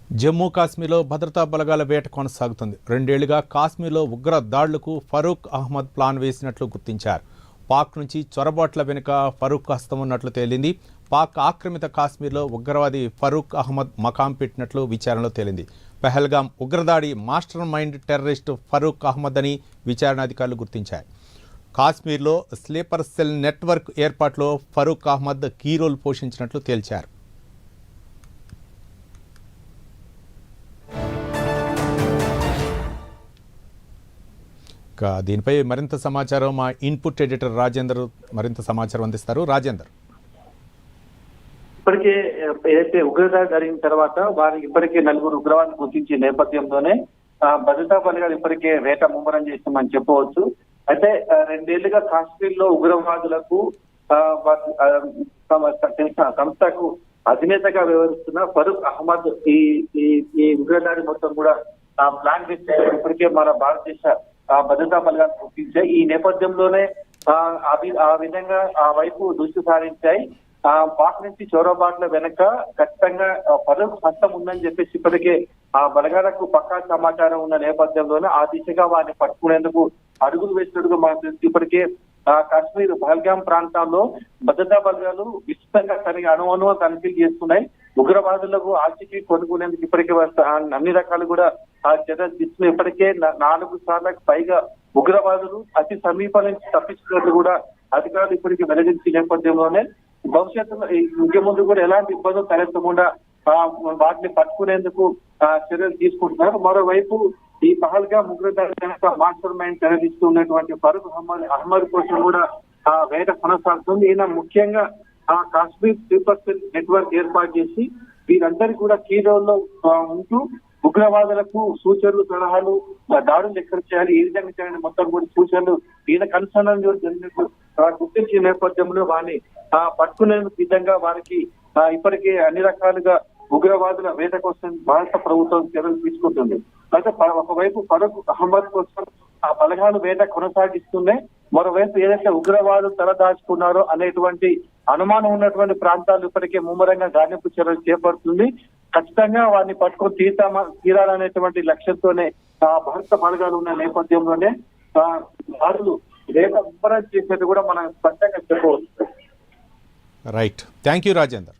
జమ్మూ కాశ్మీర్లో భద్రతా బలగాల వేట కొనసాగుతుంది. 2 ఏళ్లుగా కాశ్మీర్లో ఉగ్ర దాడులకు ఫరూక్ అహ్మద్ ప్లాన్ వేసినట్లు గుర్తించారు. పాక్ నుంచి చొరబాట్ల వెనుక ఫరూక్ హస్తం ఉన్నట్లు తేలింది. పాక్ ఆక్రమిత కాశ్మీర్లో ఉగ్రవాది ఫరూక్ అహ్మద్ మకాం పెట్టినట్లు విచారణలో తేలింది. పహల్గాం ఉగ్రదాడి master mind terrorist Farooq Ahmed అని విచారణ అధికారులు గుర్తించారు. కాశ్మీర్లో స్లీపర్ సెల్ నెట్వర్క్ ఏర్పాటులో ఫరూక్ అహ్మద్ కీ రోల్ పోషించినట్లు తేల్చారు. దీనిపై మరింత సమాచారం మా ఇన్పుట్ ఎడిటర్ రాజేందర్ మరింత సమాచారం అందిస్తారు. రాజేందర్, ఇప్పటికే ఏదైతే ఉగ్రదాడి జరిగిన తర్వాత వారికి ఇప్పటికే 4 ఉగ్రవాదులు గుర్తించే నేపథ్యంలోనే భద్రతా బలగాలు ఇప్పటికే వేట ముమ్మరం చేస్తామని చెప్పవచ్చు. అయితే 2 ఏళ్లుగా కాశ్మీర్ లో ఉగ్రవాదులకు సంస్థకు అధినేతగా వ్యవహరిస్తున్న ఫరూక్ అహ్మద్ ఈ ఉగ్రదాడి మొత్తం కూడా ప్లాన్ చేస్తే ఇప్పటికే మన భారతదేశ భద్రతా బలగాలు గుర్తించాయి. ఈ నేపథ్యంలోనే ఆ విధంగా ఆ వైపు దృష్టి సారించాయి. పాక్ నుంచి చొరబాట్ల వెనక ఖచ్చితంగా ఫరూక్ హస్తం ఉందని చెప్పేసి ఇప్పటికే ఆ బలగాలకు పక్కా సమాచారం ఉన్న నేపథ్యంలోనే ఆ దిశగా వారిని పట్టుకునేందుకు అడుగులు వేసినట్టుగా మనకు తెలుసు. ఇప్పటికే కాశ్మీర్ పహల్గాం ప్రాంతాల్లో భద్రతా బలగాలు విస్తృతంగా అణువణువ తనిఖీలు చేస్తున్నాయి. ఉగ్రవాదులకు ఆచూకీ కొనుక్కునేందుకు ఇప్పటికే అన్ని రకాలు కూడా చర్యలు తీసుకుని ఇప్పటికే 4 సార్లకు పైగా ఉగ్రవాదులు అతి సమీప నుంచి తప్పించుకున్నట్లు కూడా అధికారులు ఇప్పటికీ వెల్లడించిన నేపథ్యంలోనే భవిష్యత్తులో ఇంకే ముందు కూడా ఎలాంటి ఇబ్బందులు తలెత్తకుండా వాటిని పట్టుకునేందుకు చర్యలు తీసుకుంటున్నారు. మరోవైపు ఈ పహల్గాం ఉగ్రదాడి మాస్టర్ మైండ్ తెరదిస్తున్నటువంటి ఫరూక్ అహ్మద్ కోసం కూడా వేట కొనసాగుతుంది. ఈయన ముఖ్యంగా కాశ్మీర్ స్లీపర్ సెల్ నెట్వర్క్ ఏర్పాటు చేసి వీరందరికీ కూడా కీ రోల్లో ఉంటూ ఉగ్రవాదులకు సూచనలు, సలహాలు, దాడులు ఎక్కడ చేయాలి, ఏ విధంగా చేయాలని మొత్తం కూడా సూచనలు ఈయన కన్సర్న్ జరిగినట్టు గుర్తించిన నేపథ్యంలో వారిని పట్టుకునేందుకు విధంగా వారికి ఇప్పటికే అన్ని రకాలుగా ఉగ్రవాదుల వేట కోసం భారత ప్రభుత్వం చర్యలు తీసుకుంటుంది. అయితే ఒకవైపు ఫరూక్ అహ్మద్ కోసం ఆ బలగాలు వేట కొనసాగిస్తున్నాయి. మరోవైపు ఏదైతే ఉగ్రవాదులు తలదాచుకున్నారో అనేటువంటి అనుమానం ఉన్నటువంటి ప్రాంతాలు ఇప్పటికే ముమ్మరంగా గాలింపు చర్యలు చేపడుతుంది. ఖచ్చితంగా వారిని పట్టుకొని తీరాలనేటువంటి లక్ష్యంతోనే భారత బలగాలు ఉన్న నేపథ్యంలోనే దాడులు వేట ముమ్మరం చేసేది కూడా మనం స్పష్టంగా చెప్పవచ్చు. Right, thank you Rajender.